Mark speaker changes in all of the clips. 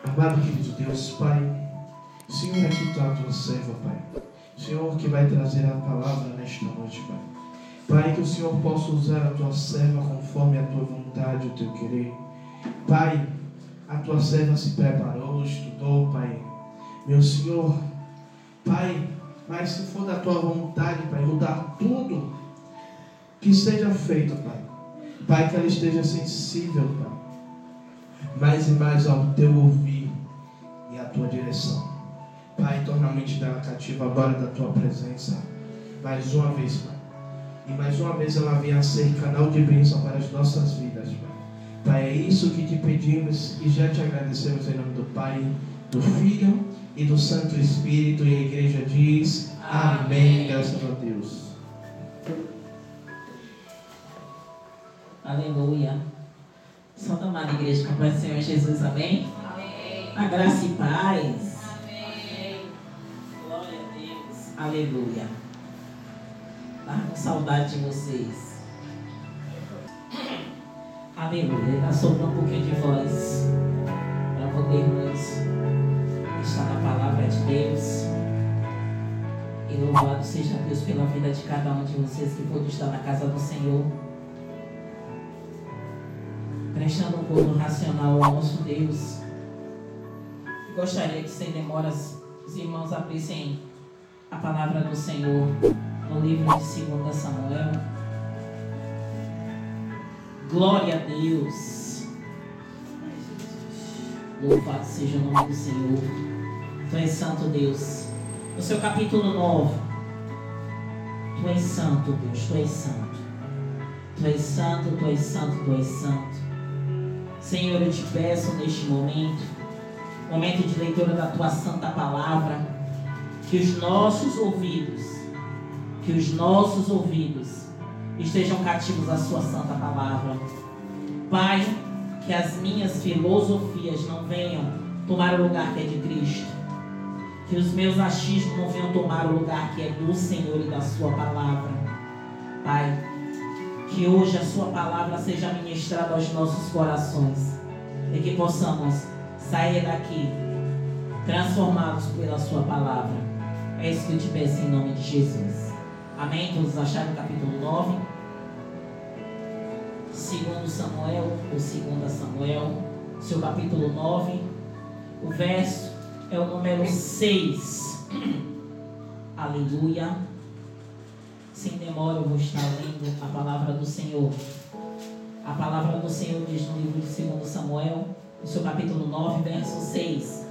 Speaker 1: Amado querido Deus, Pai, Senhor, aqui está a tua serva, Pai. Senhor, que vai trazer a palavra nesta noite, Pai. Pai, que o Senhor possa usar a tua serva conforme a tua vontade, o teu querer. Pai, a tua serva se preparou, estudou, Pai. Meu Senhor, Pai, mas se for da tua vontade, Pai, mudar tudo, que seja feito, Pai. Pai, que ela esteja sensível, Pai, mais e mais ao teu ouvir e à tua direção. Pai, torna a mente dela cativa agora da tua presença. Mais uma vez, Pai. E mais uma vez ela venha a ser canal de bênção para as nossas vidas, Pai. Pai, é isso que te pedimos e já te agradecemos em nome do Pai, do Filho e do Santo Espírito. E a igreja diz amém. Graças a Deus.
Speaker 2: Aleluia. Santa amada igreja, com a paz do Senhor Jesus, amém?
Speaker 3: Amém.
Speaker 2: A graça e paz.
Speaker 3: Amém.
Speaker 2: Glória a Deus. Aleluia. Estava com saudade de vocês. Aleluia. Está sobrando um pouquinho de voz para podermos estar na palavra de Deus. E louvado seja Deus pela vida de cada um de vocês que pôde estar na casa do Senhor, prestando um culto racional ao nosso Deus. Gostaria que, sem demoras, os irmãos abrissem a palavra do Senhor no livro de 2 Samuel. Glória a Deus. Louvado seja o nome do Senhor. Tu és santo, Deus. No seu capítulo 9. Tu és santo, Deus. Tu és santo. Tu és santo, tu és santo, tu és santo. Senhor, eu te peço neste momento de leitura da tua santa palavra, que os nossos ouvidos estejam cativos à sua santa palavra. Pai, que as minhas filosofias não venham tomar o lugar que é de Cristo, que os meus achismos não venham tomar o lugar que é do Senhor e da sua palavra. Pai, que hoje a sua palavra seja ministrada aos nossos corações e que possamos sair daqui transformados pela sua palavra. É isso que eu te peço em nome de Jesus. Amém? Todos acharam o capítulo 9? 2 Samuel, seu capítulo 9, o verso é o número 6. Aleluia. Sem demora eu vou estar lendo a palavra do Senhor. A palavra do Senhor diz no livro de 2 Samuel, no seu capítulo 9, verso 6.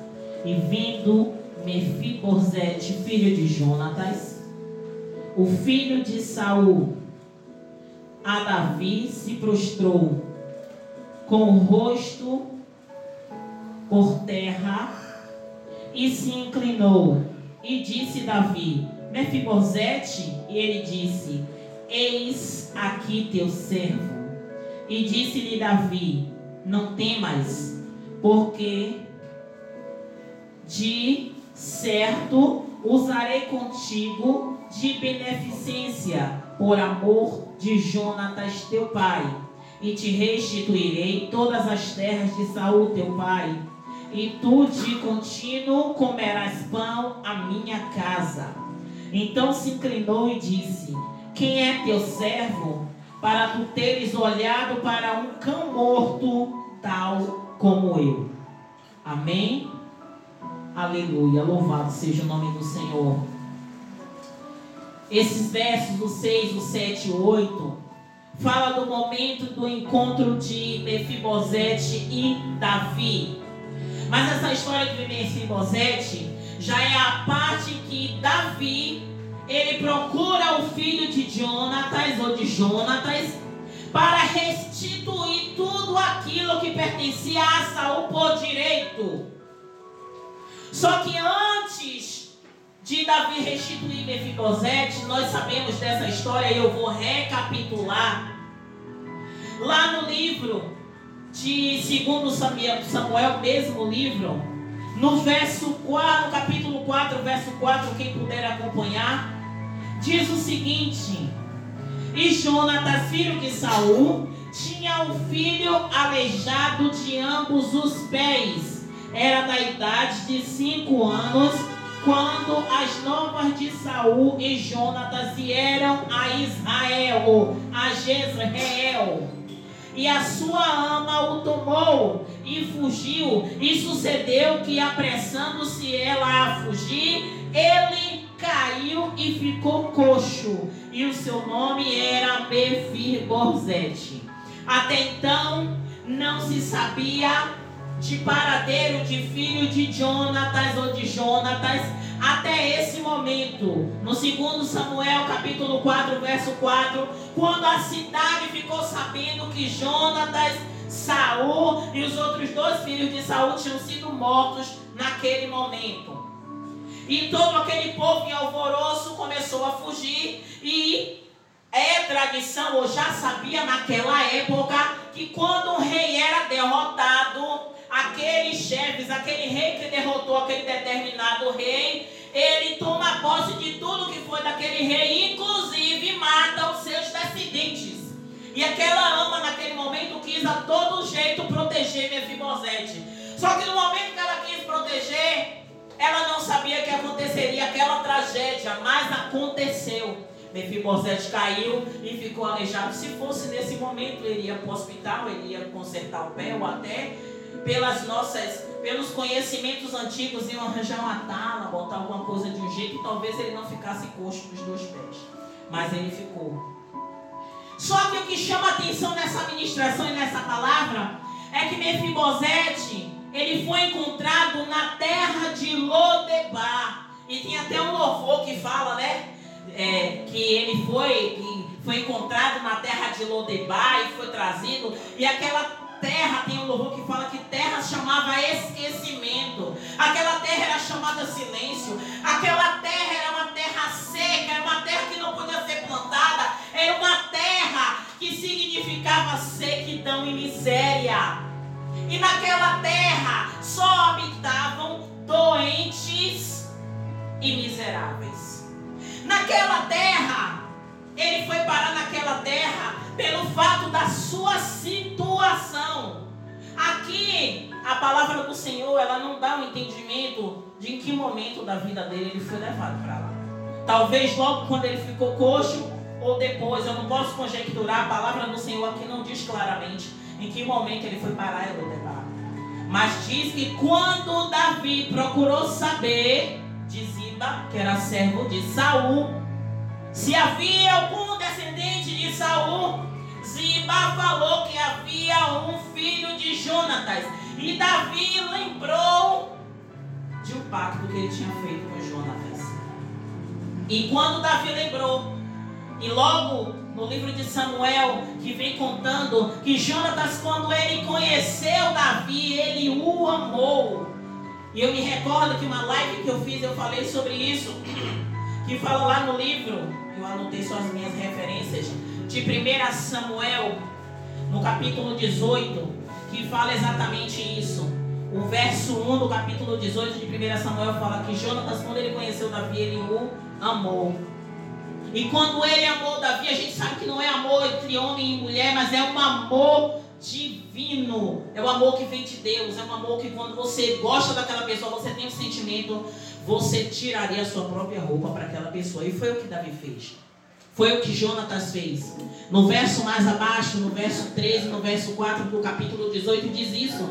Speaker 2: E vindo Mefibosete, filho de Jonatas, o filho de Saul, a Davi se prostrou com o rosto por terra e se inclinou. E disse Davi: Mefibosete? E ele disse: Eis aqui teu servo. E disse-lhe Davi: Não temas, porque de certo usarei contigo de beneficência por amor de Jonatas teu pai, e te restituirei todas as terras de Saul teu pai, e tu de contínuo comerás pão à minha casa. Então se inclinou e disse: Quem é teu servo, para tu teres olhado para um cão morto, tal como eu? Amém? Aleluia, louvado seja o nome do Senhor. Esses versos, o 6, o 7 e o 8, fala do momento do encontro de Mefibosete e Davi. Mas essa história de Mefibosete já é a parte que Davi, ele procura o filho de Jonatas ou de Jonatas para restituir tudo aquilo que pertencia a Saul por direito. Só que antes de Davi restituir Mefibosete, nós sabemos dessa história e eu vou recapitular. Lá no livro de 2 Samuel, mesmo livro, no verso 4, no capítulo 4, verso 4, quem puder acompanhar, diz o seguinte: E Jonatas, filho de Saul, tinha um filho aleijado de ambos os pés, era da idade de 5 anos, quando as novas de Saul e Jonatas vieram a Israel, a Jezreel. E a sua ama o tomou e fugiu. E sucedeu que, apressando-se ela a fugir, ele caiu e ficou coxo. E o seu nome era Mefibosete. Até então não se sabia de paradeiro de filho de Jonatas ou de Jonatas, até esse momento, no 2 Samuel capítulo 4, verso 4, quando a cidade ficou sabendo que Jonatas, Saul e os outros 2 filhos de Saul tinham sido mortos naquele momento. E todo aquele povo em alvoroço começou a fugir. E é tradição, ou já sabia naquela época, que quando um rei era derrotado, aqueles chefes, aquele rei que derrotou aquele determinado rei, ele toma posse de tudo que foi daquele rei, inclusive mata os seus descendentes. E aquela ama naquele momento quis a todo jeito proteger Mefibosete. Só que no momento que ela quis proteger, ela não sabia que aconteceria aquela tragédia, mas aconteceu. Mefibosete caiu e ficou aleijado. Se fosse nesse momento, ele ia para o hospital, ele ia consertar o pé, ou até pelos conhecimentos antigos, iam arranjar uma tala, botar alguma coisa de um jeito, e talvez ele não ficasse coxo dos 2 pés. Mas ele ficou. Só que o que chama a atenção nessa ministração e nessa palavra é que Mefibosete, ele foi encontrado na terra de Lodebar. E tem até um louvor que fala, né? Que ele foi encontrado na terra de Lodebar e foi trazido. E aquela terra, tem um louvor que fala que terra chamava esquecimento. Aquela terra era chamada silêncio. Aquela terra era uma terra seca, era uma terra que não podia ser plantada. Era uma terra que significava sequidão e miséria. E naquela terra só habitavam doentes e miseráveis. Naquela terra, ele foi parar naquela terra pelo fato da sua situação. Aqui, a palavra do Senhor, ela não dá um entendimento de em que momento da vida dele ele foi levado para lá. Talvez logo quando ele ficou coxo, ou depois, eu não posso conjecturar. A palavra do Senhor aqui não diz claramente em que momento ele foi parar em Lodebar. Mas diz que quando Davi procurou saber de Ziba, que era servo de Saul, se havia algum descendente de Saul, Ziba falou que havia um filho de Jonatas. E Davi lembrou de um pacto que ele tinha feito com Jonatas. E quando Davi lembrou, e logo no livro de Samuel, que vem contando que Jonatas, quando ele conheceu Davi, ele o amou. E eu me recordo que uma live que eu fiz, eu falei sobre isso, que fala lá no livro, eu anotei só as minhas referências, de 1 Samuel, no capítulo 18, que fala exatamente isso. O verso 1 do capítulo 18 de 1 Samuel fala que Jonatas, quando ele conheceu Davi, ele o amou. E quando ele amou Davi, a gente sabe que não é amor entre homem e mulher, mas é um amor divino. É o amor que vem de Deus. É um amor que quando você gosta daquela pessoa, você tem um sentimento, você tiraria a sua própria roupa para aquela pessoa. E foi o que Davi fez. Foi o que Jonatas fez. No verso mais abaixo, no verso 13, no verso 4 do capítulo 18, diz isso.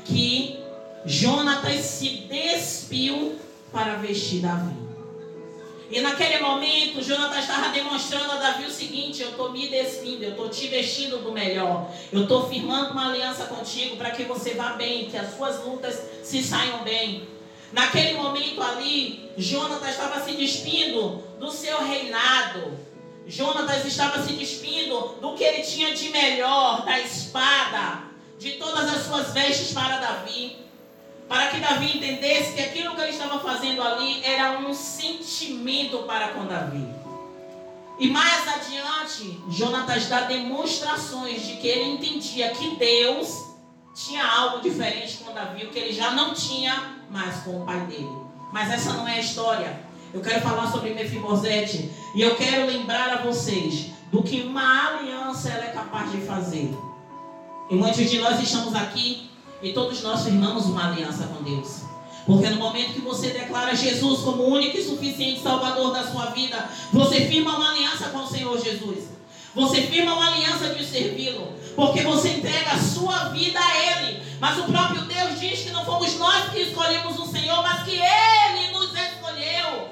Speaker 2: Que Jonatas se despiu para vestir Davi. E naquele momento, Jonatas estava demonstrando a Davi o seguinte: eu estou me despindo, eu estou te vestindo do melhor. Eu estou firmando uma aliança contigo para que você vá bem, que as suas lutas se saiam bem. Naquele momento ali, Jonatas estava se despindo do seu reinado. Jonatas estava se despindo do que ele tinha de melhor, da espada, de todas as suas vestes para Davi. Para que Davi entendesse que aquilo que ele estava fazendo ali era um sentimento para com Davi. E mais adiante, Jonatas dá demonstrações de que ele entendia que Deus tinha algo diferente com Davi, o que ele já não tinha mais com o pai dele. Mas essa não é a história. Eu quero falar sobre Mefibosete e eu quero lembrar a vocês do que uma aliança ela é capaz de fazer. E muitos de nós estamos aqui E todos nós firmamos uma aliança com Deus. Porque no momento que você declara Jesus como o único e suficiente Salvador da sua vida, você firma uma aliança com o Senhor Jesus. Você firma uma aliança de servi-lo. Porque você entrega a sua vida a Ele. Mas o próprio Deus diz que não fomos nós que escolhemos o Senhor, mas que Ele nos escolheu.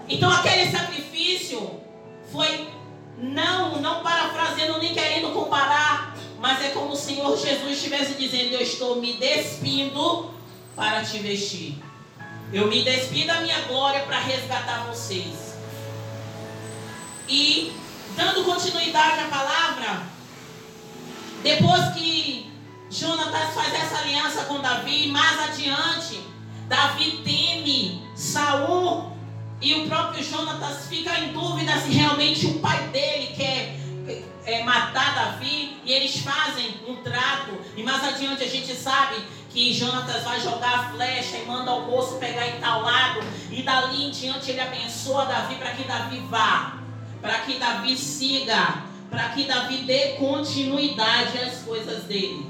Speaker 2: Então aquele sacrifício foi, não parafraseando nem querendo comparar, mas é como o Senhor Jesus estivesse dizendo: eu estou me despindo para te vestir. Eu me despido da minha glória para resgatar vocês. E dando continuidade à palavra, depois que Jonatas faz essa aliança com Davi, mais adiante, Davi teme Saul, e o próprio Jonatas fica em dúvida se realmente o pai dele quer matar Davi, e eles fazem um trato. E mais adiante a gente sabe que Jonatas vai jogar a flecha e manda o moço pegar em tal lado, e dali em diante ele abençoa Davi para que Davi vá, para que Davi siga, para que Davi dê continuidade às coisas dele.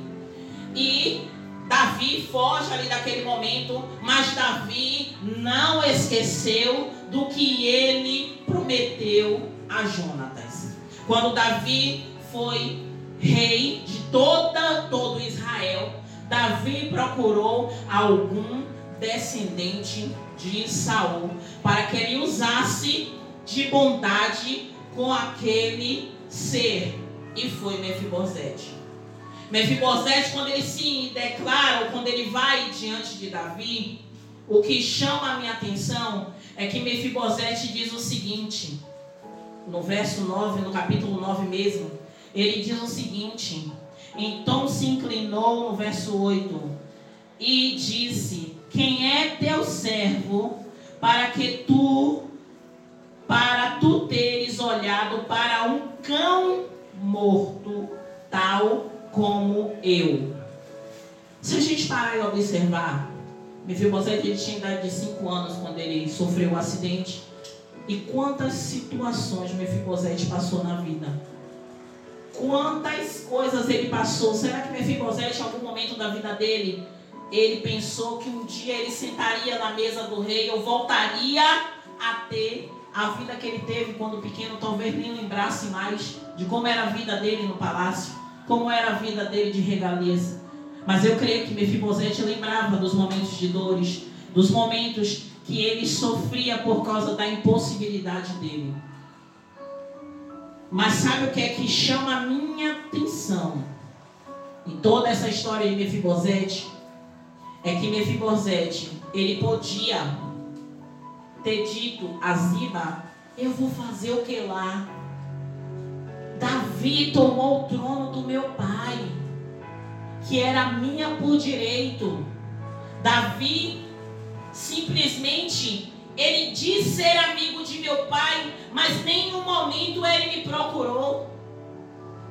Speaker 2: E Davi foge ali daquele momento, mas Davi não esqueceu do que ele prometeu a Jonatas. Quando Davi foi rei de todo Israel, Davi procurou algum descendente de Saul para que ele usasse de bondade com aquele ser, e foi Mefibosete. Mefibosete, quando ele se declara, ou quando ele vai diante de Davi, o que chama a minha atenção é que Mefibosete diz o seguinte, no verso 9, no capítulo 9 mesmo, ele diz o seguinte: então se inclinou, no verso 8, e disse: quem é teu servo para tu teres olhado para um cão morto, tal como eu? Se a gente parar e observar, Mefibosete tinha idade de 5 anos quando ele sofreu um acidente. E quantas situações Mefibosete passou na vida? Quantas coisas ele passou? Será que Mefibosete, em algum momento da vida dele, ele pensou que um dia ele sentaria na mesa do rei, ou voltaria a ter a vida que ele teve quando pequeno? Talvez nem lembrasse mais de como era a vida dele no palácio, como era a vida dele de regalias. Mas eu creio que Mefibosete lembrava dos momentos de dores, dos momentos que ele sofria por causa da impossibilidade dele. Mas sabe o que é que chama a minha atenção em toda essa história de Mefibosete? É que Mefibosete, ele podia ter dito a Ziba: eu vou fazer o que lá? Davi tomou o trono do meu pai, que era minha por direito. Davi simplesmente, ele diz ser amigo de meu pai, mas em nenhum momento ele me procurou.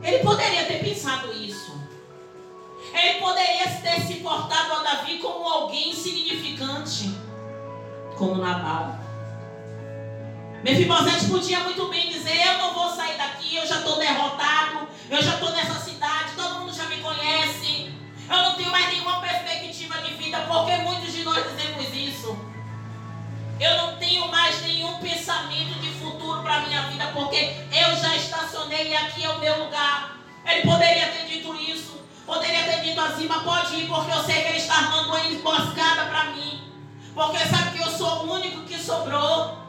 Speaker 2: Ele poderia ter pensado isso. Ele poderia ter se portado a Davi como alguém insignificante, como Nabal. Mefibosete podia muito bem dizer: eu não vou sair daqui, eu já estou derrotado, eu já estou nessa cidade, todo mundo já me conhece, eu não tenho mais nenhuma perspectiva de vida, porque muitos de nós dizemos isso. Eu não tenho mais nenhum pensamento de futuro para a minha vida, porque eu já estacionei e aqui é o meu lugar. Ele poderia ter dito isso, poderia ter dito a Ziba: pode ir, porque eu sei que ele está armando uma emboscada para mim, porque sabe que eu sou o único que sobrou.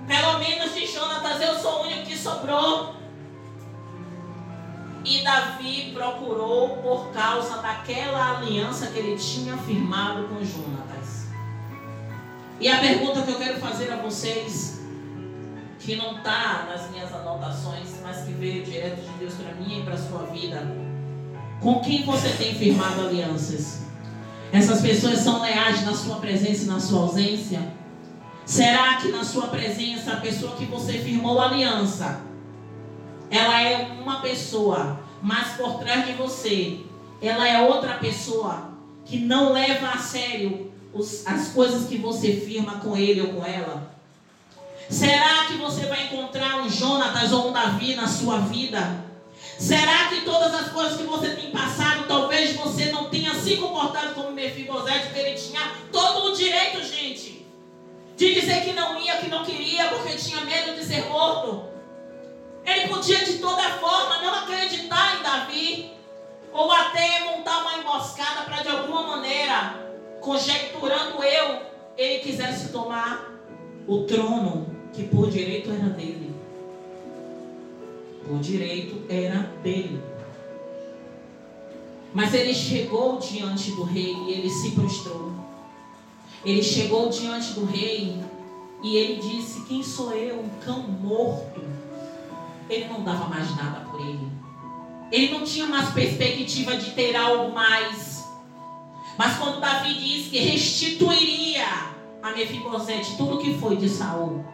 Speaker 2: Pelo menos de Jonatas eu sou o único que sobrou. E Davi procurou por causa daquela aliança que ele tinha firmado com Jonatas. E a pergunta que eu quero fazer a vocês, que não está nas minhas anotações, mas que veio direto de Deus para mim e para a sua vida: com quem você tem firmado alianças? Essas pessoas são leais na sua presença e na sua ausência? Será que na sua presença a pessoa que você firmou aliança, ela é uma pessoa, mas por trás de você ela é outra pessoa que não leva a sério as coisas que você firma com ele ou com ela? Será que você vai encontrar um Jonatas ou um Davi na sua vida? Será que todas as coisas que você tem passado talvez de dizer que não ia, que não queria, porque tinha medo de ser morto. Ele podia de toda forma não acreditar em Davi, ou até montar uma emboscada para de alguma maneira, conjecturando ele quisesse tomar o trono que por direito era dele. Por direito era dele. Mas ele chegou diante do rei e ele se prostrou. Ele chegou diante do rei e ele disse: quem sou eu? Um cão morto. Ele não dava mais nada por ele. Ele não tinha mais perspectiva de ter algo mais. Mas quando Davi disse que restituiria a Mefibosete tudo que foi de Saul,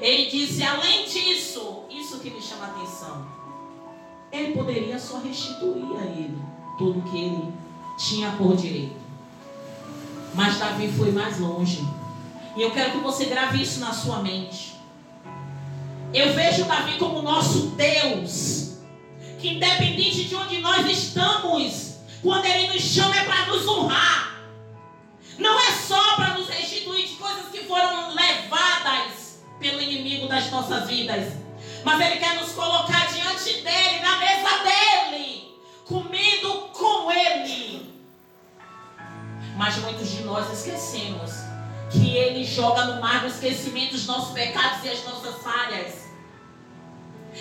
Speaker 2: ele disse: além disso, isso que me chama a atenção, ele poderia só restituir a ele tudo que ele tinha por direito. Mas Davi foi mais longe. E eu quero que você grave isso na sua mente. Eu vejo Davi como nosso Deus, que independente de onde nós estamos, quando Ele nos chama é para nos honrar. Não é só para nos restituir de coisas que foram levadas pelo inimigo das nossas vidas, mas Ele quer nos colocar diante dEle, na mesa dEle, comendo com Ele. Mas muitos de nós esquecemos que Ele joga no mar do esquecimento os nossos pecados e as nossas falhas.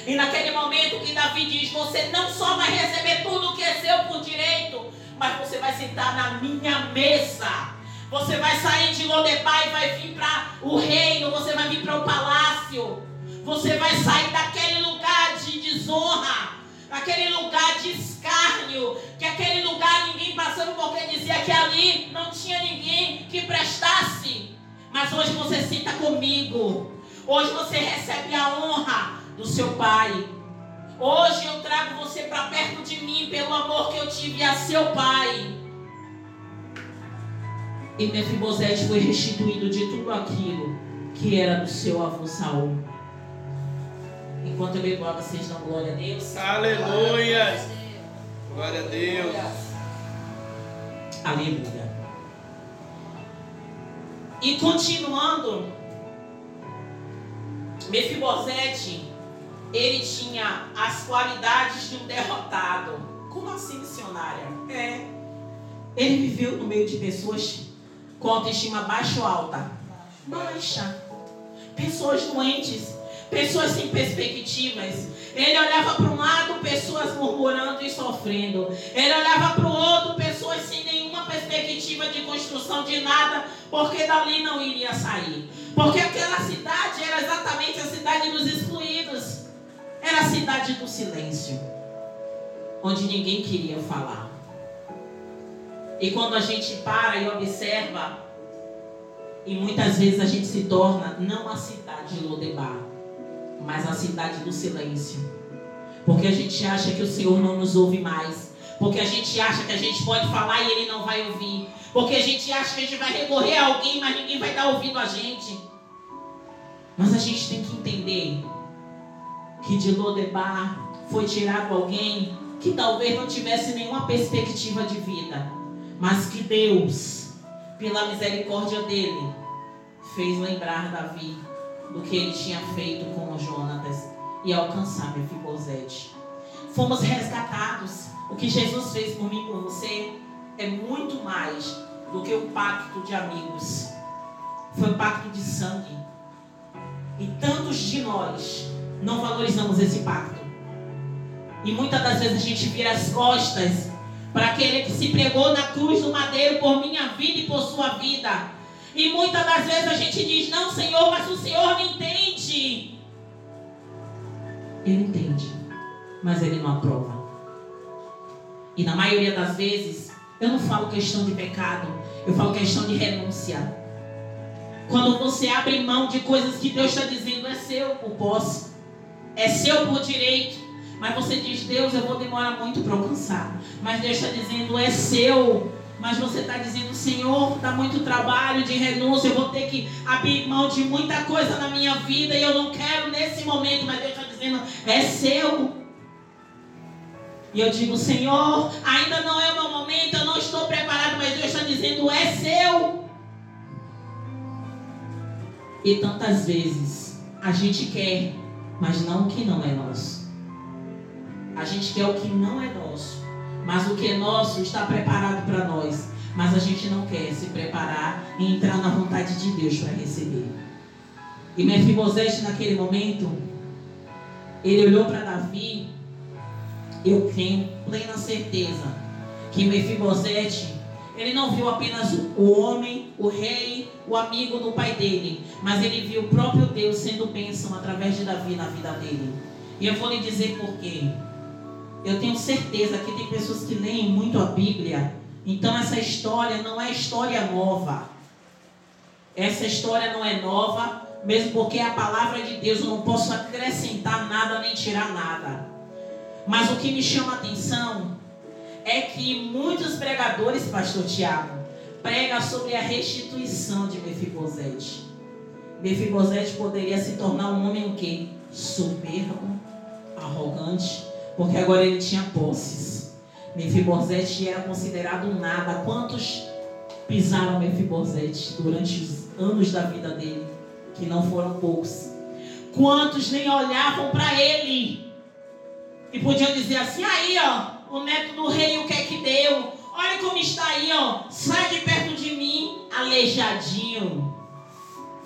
Speaker 2: E naquele momento que Davi diz: você não só vai receber tudo que é seu por direito, mas você vai sentar na minha mesa. Você vai sair de Lodebar e vai vir para o reino. Você vai vir para o palácio. Você vai sair daquele lugar de desonra, daquele lugar de escárnio, que aquele lugar ninguém passando porque dizia que ali não tinha ninguém que prestasse. Mas hoje você senta comigo. Hoje você recebe a honra do seu pai. Hoje eu trago você para perto de mim pelo amor que eu tive a seu pai. E Mefibosete foi restituído de tudo aquilo que era do seu avô Saul. Enquanto eu bebo água, vocês dão glória a Deus.
Speaker 3: Aleluia! Glória a Deus.
Speaker 2: Aleluia. E continuando, Mefibosete, ele tinha as qualidades de um derrotado. Como assim, missionária? Ele viveu no meio de pessoas com autoestima baixa ou alta? Baixa. Pessoas doentes, pessoas sem perspectivas. Ele olhava para um lado, pessoas murmurando e sofrendo. Ele olhava para o outro, pessoas sem nenhuma perspectiva de construção de nada, porque dali não iria sair. Porque aquela cidade era exatamente a cidade dos excluídos. Era a cidade do silêncio, onde ninguém queria falar. E quando a gente para e observa, e muitas vezes a gente se torna não a cidade de Lodebar, mas a cidade do silêncio. Porque a gente acha que o Senhor não nos ouve mais. Porque a gente acha que a gente pode falar e Ele não vai ouvir. Porque a gente acha que a gente vai recorrer a alguém, mas ninguém vai dar ouvido a gente. Mas a gente tem que entender que de Lodebar foi tirado alguém que talvez não tivesse nenhuma perspectiva de vida, mas que Deus, pela misericórdia dele, fez lembrar Davi do que ele tinha feito com Jonatas e alcançar Mefibosete. Fomos resgatados. O que Jesus fez por mim e por você é muito mais do que um pacto de amigos. Foi um pacto de sangue. E tantos de nós não valorizamos esse pacto. E muitas das vezes a gente vira as costas para aquele que se pregou na cruz do madeiro por minha vida e por sua vida. E muitas das vezes a gente diz: não, Senhor, mas o Senhor me entende. Ele entende, mas Ele não aprova. E na maioria das vezes, eu não falo questão de pecado, eu falo questão de renúncia. Quando você abre mão de coisas que Deus está dizendo é seu por posse, é seu por direito, mas você diz: Deus, eu vou demorar muito para alcançar. Mas Deus está dizendo: é seu. Mas você está dizendo: Senhor, dá muito trabalho de renúncia, eu vou ter que abrir mão de muita coisa na minha vida e eu não quero nesse momento. Mas Deus está dizendo: é seu. E eu digo: Senhor, ainda não é o meu momento, eu não estou preparado. Mas Deus está dizendo: é seu. E tantas vezes a gente quer, mas não o que não é nosso. A gente quer o que não é nosso, mas o que é nosso está preparado para nós. Mas a gente não quer se preparar e entrar na vontade de Deus para receber. E Mefibosete, naquele momento, ele olhou para Davi. Eu tenho plena certeza que Mefibosete, ele não viu apenas o homem, o rei, o amigo do pai dele, mas ele viu o próprio Deus sendo bênção através de Davi na vida dele. E eu vou lhe dizer por quê. Eu tenho certeza que tem pessoas que leem muito a Bíblia. Então essa história não é história nova. Essa história não é nova, mesmo porque é a palavra de Deus. Eu não posso acrescentar nada nem tirar nada. Mas o que me chama a atenção é que muitos pregadores, pastor Tiago, pregam sobre a restituição de Mefibosete. Mefibosete poderia se tornar um homem o quê? Soberbo, arrogante, porque agora ele tinha posses. Mefibosete era considerado nada. Quantos pisaram Mefibosete durante os anos da vida dele? Que não foram poucos. Quantos nem olhavam para ele e podiam dizer assim: aí ó, o neto do rei, o que é que deu? Olha como está aí, ó, sai de perto de mim, aleijadinho,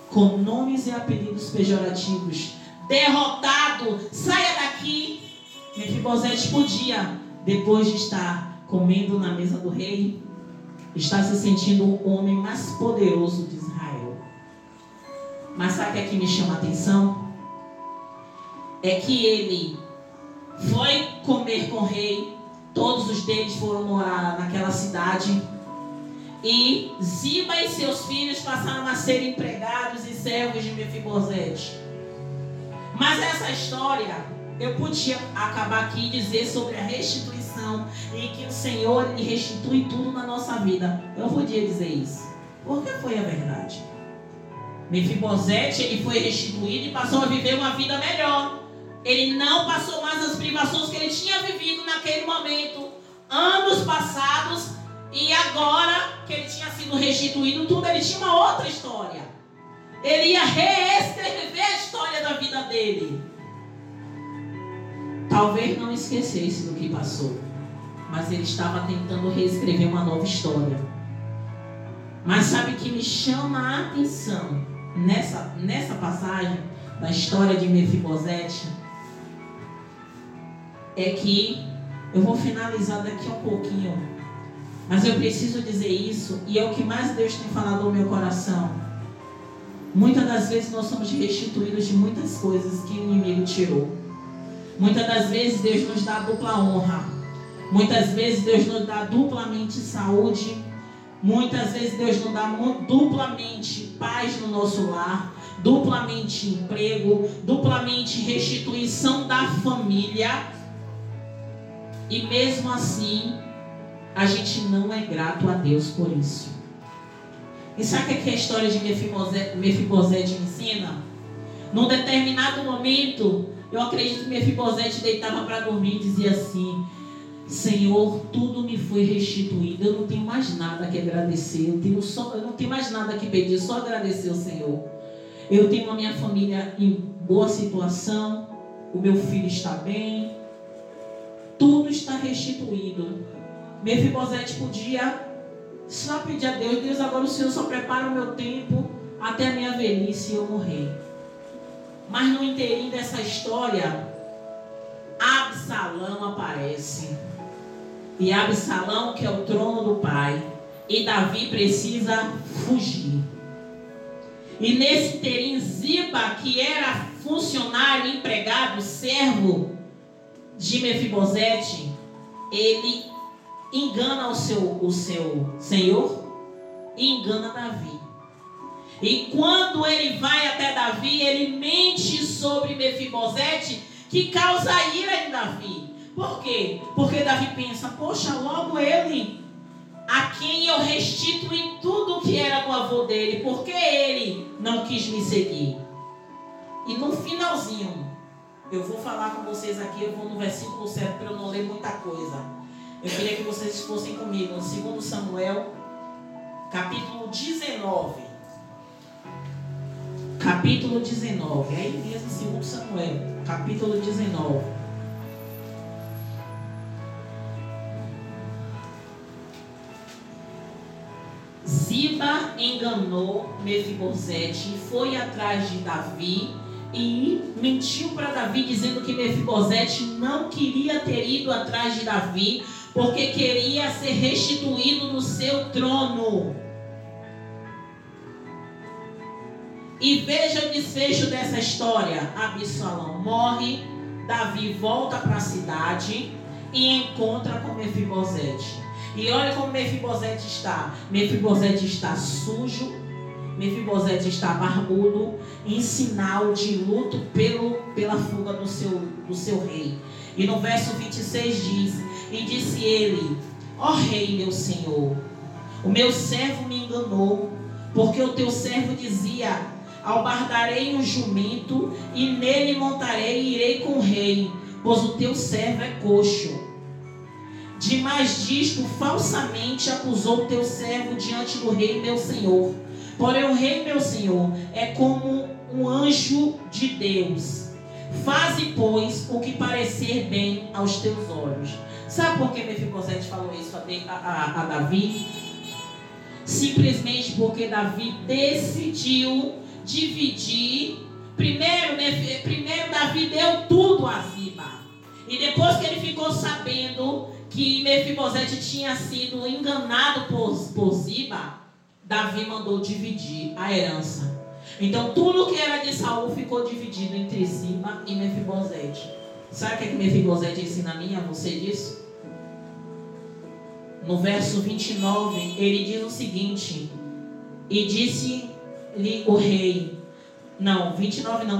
Speaker 2: com nomes e apelidos pejorativos, derrotado, saia daqui. Mefibosete podia, depois de estar comendo na mesa do rei, estar se sentindo o homem mais poderoso de Israel. Mas sabe o que me chama a atenção? É que ele foi comer com o rei, todos os deles foram morar naquela cidade, e Ziba e seus filhos passaram a ser empregados e servos de Mefibosete. Mas essa história, eu podia acabar aqui e dizer sobre a restituição, e que o Senhor ele restitui tudo na nossa vida. Eu podia dizer isso, porque foi a verdade. Mefibosete, ele foi restituído e passou a viver uma vida melhor. Ele não passou mais as privações que ele tinha vivido naquele momento, anos passados, e agora que ele tinha sido restituído tudo, ele tinha uma outra história. Ele ia reescrever a história da vida dele. Talvez não esquecesse do que passou, mas ele estava tentando reescrever uma nova história. Mas sabe o que me chama a atenção nessa passagem da história de Mefibosete? É que eu vou finalizar daqui a um pouquinho, mas eu preciso dizer isso, e é o que mais Deus tem falado no meu coração. Muitas das vezes nós somos restituídos de muitas coisas que o inimigo tirou. Muitas das vezes Deus nos dá dupla honra. Muitas vezes Deus nos dá duplamente saúde. Muitas vezes Deus nos dá duplamente paz no nosso lar, duplamente emprego, duplamente restituição da família. E mesmo assim, a gente não é grato a Deus por isso. E sabe o que a história de Mefibosete me ensina? Num determinado momento, eu acredito que Mefibosete deitava para dormir e dizia assim: Senhor, tudo me foi restituído, eu não tenho mais nada que agradecer, eu não tenho mais nada que pedir, só agradecer ao Senhor. Eu tenho a minha família em boa situação, o meu filho está bem, tudo está restituído. Mefibosete podia só pedir a Deus: Deus, agora o Senhor só prepara o meu tempo até a minha velhice e eu morrer. Mas no inteirinho dessa história, Absalão aparece. E Absalão quer o trono do pai, e Davi precisa fugir. E nesse inteirinho, Ziba, que era funcionário, empregado, servo de Mefibosete, ele engana o seu senhor e engana Davi. E quando ele vai até Davi, ele mente sobre Mefibosete, que causa ira em Davi. Por quê? Porque Davi pensa: poxa, logo ele, a quem eu restituí tudo o que era do avô dele, por que ele não quis me seguir? E no finalzinho, eu vou falar com vocês aqui, eu vou no versículo 7 para eu não ler muita coisa. Eu queria que vocês fossem comigo no 2 Samuel, capítulo 19. capítulo 19. Aí mesmo 2 Samuel, capítulo 19. Ziba enganou Mefibosete, foi atrás de Davi e mentiu para Davi, dizendo que Mefibosete não queria ter ido atrás de Davi, porque queria ser restituído no seu trono. E veja o desfecho dessa história. Absalão morre, Davi volta para a cidade e encontra com Mefibosete. E olha como Mefibosete está. Mefibosete está sujo, Mefibosete está barbudo, em sinal de luto pela fuga do seu rei. E no verso 26 diz: e disse ele: ó rei, meu senhor, o meu servo me enganou, porque o teu servo dizia: albardarei um jumento e nele montarei e irei com o rei, pois o teu servo é coxo. Demais disto, falsamente acusou o teu servo diante do rei meu senhor. Porém o rei meu senhor é como um anjo de Deus. Faze, pois, o que parecer bem aos teus olhos. Sabe por que Mefibosete falou isso a Davi? Simplesmente porque Davi decidiu dividir. Primeiro Davi deu tudo a Ziba. E depois que ele ficou sabendo que Mefibosete tinha sido enganado por Ziba, Davi mandou dividir a herança. Então tudo que era de Saul ficou dividido entre Ziba e Mefibosete. Sabe o que Mefibosete ensina a mim, a você disso? No verso 29, ele diz o seguinte: e disse-lhe o rei,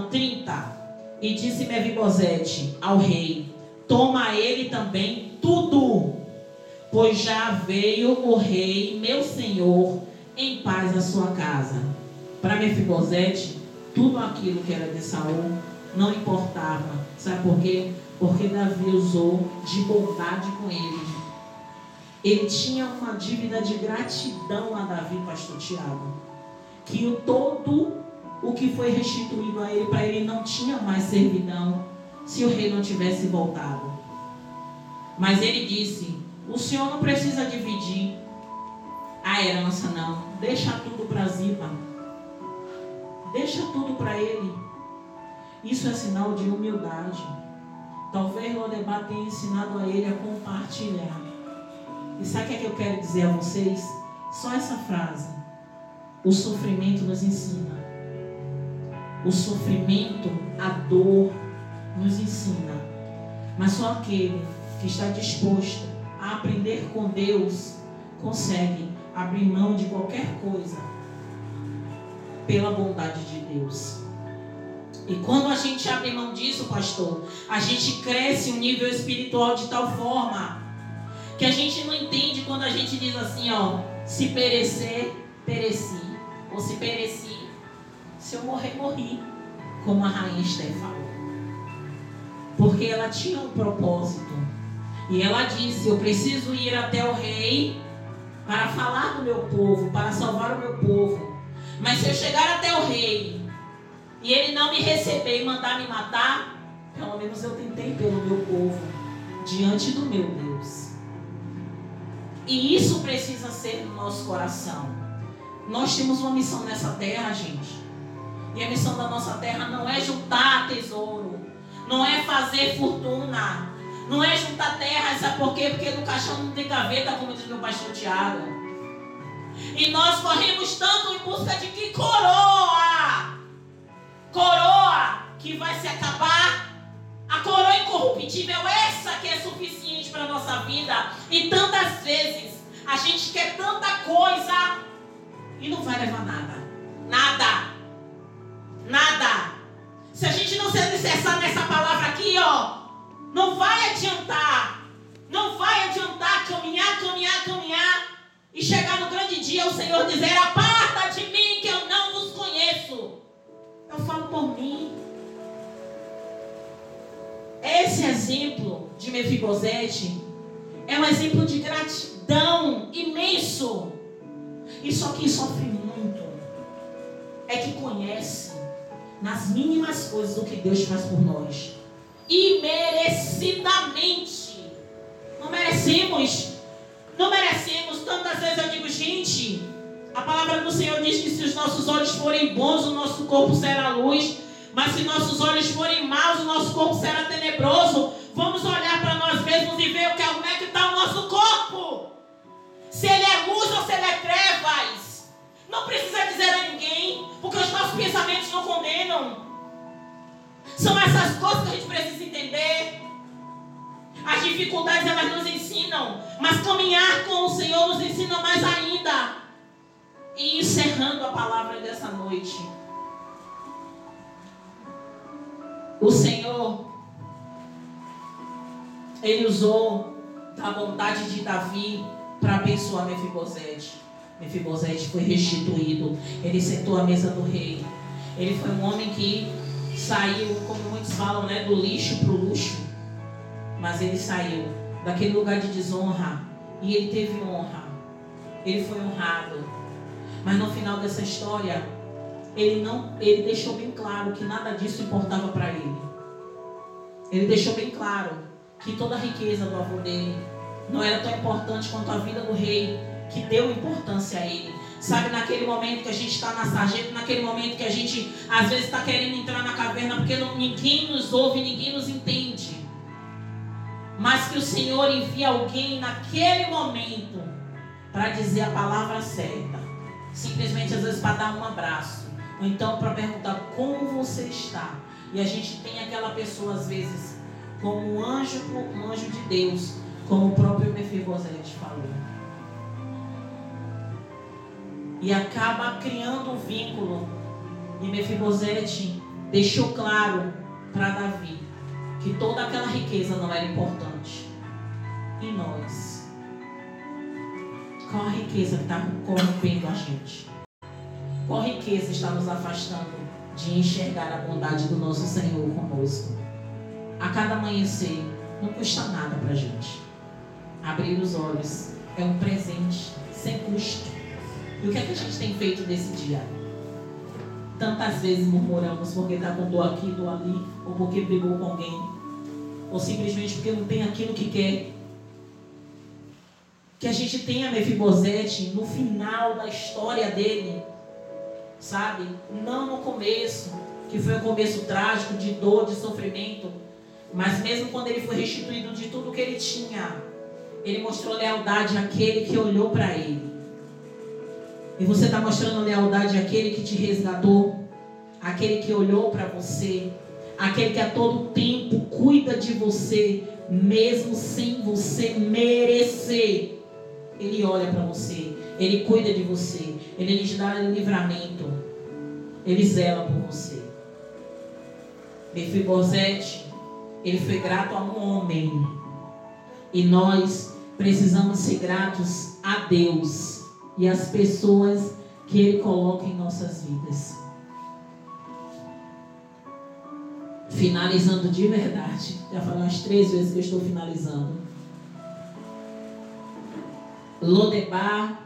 Speaker 2: 30, e disse Mefibosete ao rei: toma a ele também tudo, pois já veio o rei, meu senhor, em paz à sua casa. Para Mefibosete, tudo aquilo que era de Saul não importava. Sabe por quê? Porque Davi usou de bondade com ele. Ele tinha uma dívida de gratidão a Davi, pastor Tiago, que todo o que foi restituído a ele, para ele não tinha mais servidão se o rei não tivesse voltado. Mas ele disse: o senhor não precisa dividir a herança, não. Deixa tudo para Ziba. Deixa tudo para ele. Isso é sinal de humildade. Talvez Lodebar tenha ensinado a ele a compartilhar. E sabe o que é que eu quero dizer a vocês? Só essa frase: o sofrimento nos ensina. O sofrimento, a dor nos ensina. Mas só aquele que está disposto a aprender com Deus consegue abrir mão de qualquer coisa pela bondade de Deus. E quando a gente abre mão disso, pastor, a gente cresce um nível espiritual de tal forma que a gente não entende quando a gente diz assim, ó: se perecer, pereci. Ou se pereci, se eu morrer, morri. Como a rainha Esther falou. Porque ela tinha um propósito. E ela disse: eu preciso ir até o rei para falar do meu povo, para salvar o meu povo. Mas se eu chegar até o rei e ele não me receber e mandar me matar, pelo menos eu tentei pelo meu povo, diante do meu Deus. E isso precisa ser no nosso coração. Nós temos uma missão nessa terra, gente. E a missão da nossa terra não é juntar tesouro, não é fazer fortuna, não é juntar terra. Sabe por quê? Porque no caixão não tem gaveta, como diz meu pastor Tiago. E nós corremos tanto em busca de que coroa que vai se acabar. A coroa incorruptível, essa que é suficiente para a nossa vida. E tantas vezes a gente quer tanta coisa e não vai levar nada. Nada. Se a gente não se alicerçar nessa palavra aqui, ó, não vai adiantar. Não vai adiantar caminhar e chegar no grande dia o Senhor dizer: aparta de mim que eu não vos conheço. Eu falo por mim. Esse exemplo de Mefibosete é um exemplo de gratidão imenso. Isso aqui sofre muito. é que conhece nas mínimas coisas o que Deus faz por nós. Imerecidamente. Não merecemos. Tantas vezes eu digo, gente, a palavra do Senhor diz que se os nossos olhos forem bons, o nosso corpo será luz. Mas se nossos olhos forem maus, o nosso corpo será tenebroso. Vamos olhar para nós mesmos e ver como é que está o nosso corpo. Se ele é luz ou se ele é trevas. Não precisa dizer a ninguém, porque os nossos pensamentos não condenam. São essas coisas que a gente precisa entender. As dificuldades, elas nos ensinam, mas caminhar com o Senhor nos ensina mais ainda. E encerrando a palavra dessa noite, o Senhor, Ele usou da vontade de Davi para abençoar Mefibosete. Mefibosete foi restituído. Ele sentou à mesa do rei. Ele foi um homem que saiu, como muitos falam, né, do lixo para o luxo. Mas ele saiu daquele lugar de desonra e ele teve honra. Ele foi honrado. Mas no final dessa história, ele deixou bem claro que nada disso importava para ele. Ele deixou bem claro que toda a riqueza do avô dele não era tão importante quanto a vida do rei, que deu importância a ele. Sabe, naquele momento que a gente está na sarjeta, naquele momento que a gente às vezes está querendo entrar na caverna porque ninguém nos ouve, ninguém nos entende. Mas que o Senhor envia alguém naquele momento para dizer a palavra certa. Simplesmente às vezes para dar um abraço. Ou então para perguntar como você está. E a gente tem aquela pessoa às vezes como um anjo de Deus, como o próprio Mefibosete falou. E acaba criando um vínculo. E Mefibosete deixou claro para Davi que toda aquela riqueza não era importante. E nós? Qual a riqueza que está corrompendo a gente? Qual riqueza está nos afastando de enxergar a bondade do nosso Senhor conosco? A cada amanhecer, não custa nada para a gente. Abrir os olhos é um presente sem custo. E o que é que a gente tem feito nesse dia? Tantas vezes murmuramos porque está com dor aqui, dor ali, ou porque brigou com alguém, ou simplesmente porque não tem aquilo que quer. Que a gente tenha Mefibosete no final da história dele, sabe? Não no começo, que foi um começo trágico, de dor, de sofrimento, mas mesmo quando ele foi restituído de tudo que ele tinha, ele mostrou lealdade àquele que olhou para ele. E você está mostrando lealdade àquele que te resgatou, àquele que olhou para você, aquele que a todo tempo cuida de você, mesmo sem você merecer. Ele olha para você, ele cuida de você, ele lhe dá livramento, ele zela por você. Mefibosete, ele foi grato a um homem, e nós precisamos ser gratos a Deus e às pessoas que Ele coloca em nossas vidas. Finalizando de verdade, já falei umas 3 vezes que eu estou finalizando. Lodebar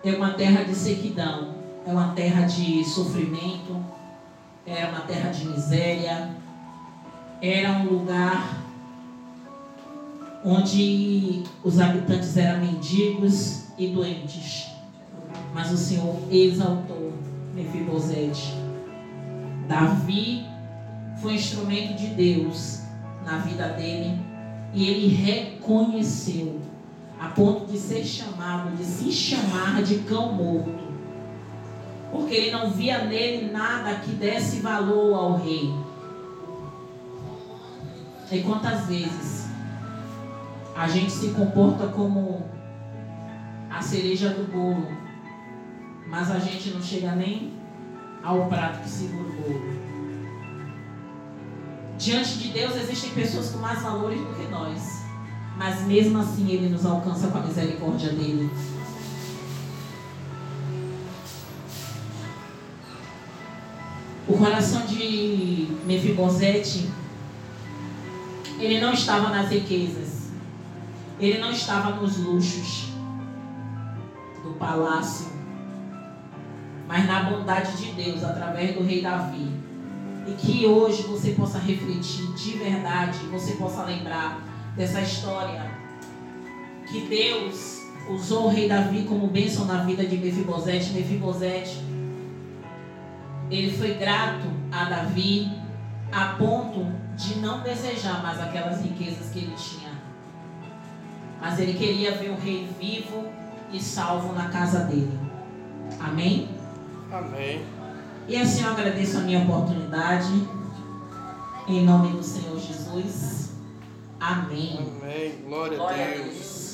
Speaker 2: é uma terra de sequidão, é uma terra de sofrimento, era uma terra de miséria, era um lugar onde os habitantes eram mendigos e doentes. Mas o Senhor exaltou Mefibosete. Davi foi instrumento de Deus na vida dele, e ele reconheceu, a ponto de ser chamado, de se chamar de cão morto, porque ele não via nele nada que desse valor ao rei. E quantas vezes a gente se comporta como a cereja do bolo, mas a gente não chega nem ao prato que segura o bolo. Diante de Deus existem pessoas com mais valores do que nós, mas mesmo assim Ele nos alcança com a misericórdia dEle. O coração de Mefibosete, ele não estava nas riquezas, ele não estava nos luxos do palácio, mas na bondade de Deus, através do rei Davi. E que hoje você possa refletir de verdade, você possa lembrar dessa história, que Deus usou o rei Davi como bênção na vida de Mefibosete. Mefibosete, ele foi grato a Davi a ponto de não desejar mais aquelas riquezas que ele tinha, mas ele queria ver o rei vivo e salvo na casa dele. Amém?
Speaker 3: Amém.
Speaker 2: E assim eu agradeço a minha oportunidade, em nome do Senhor Jesus. Amém.
Speaker 3: Amém. Glória a Deus.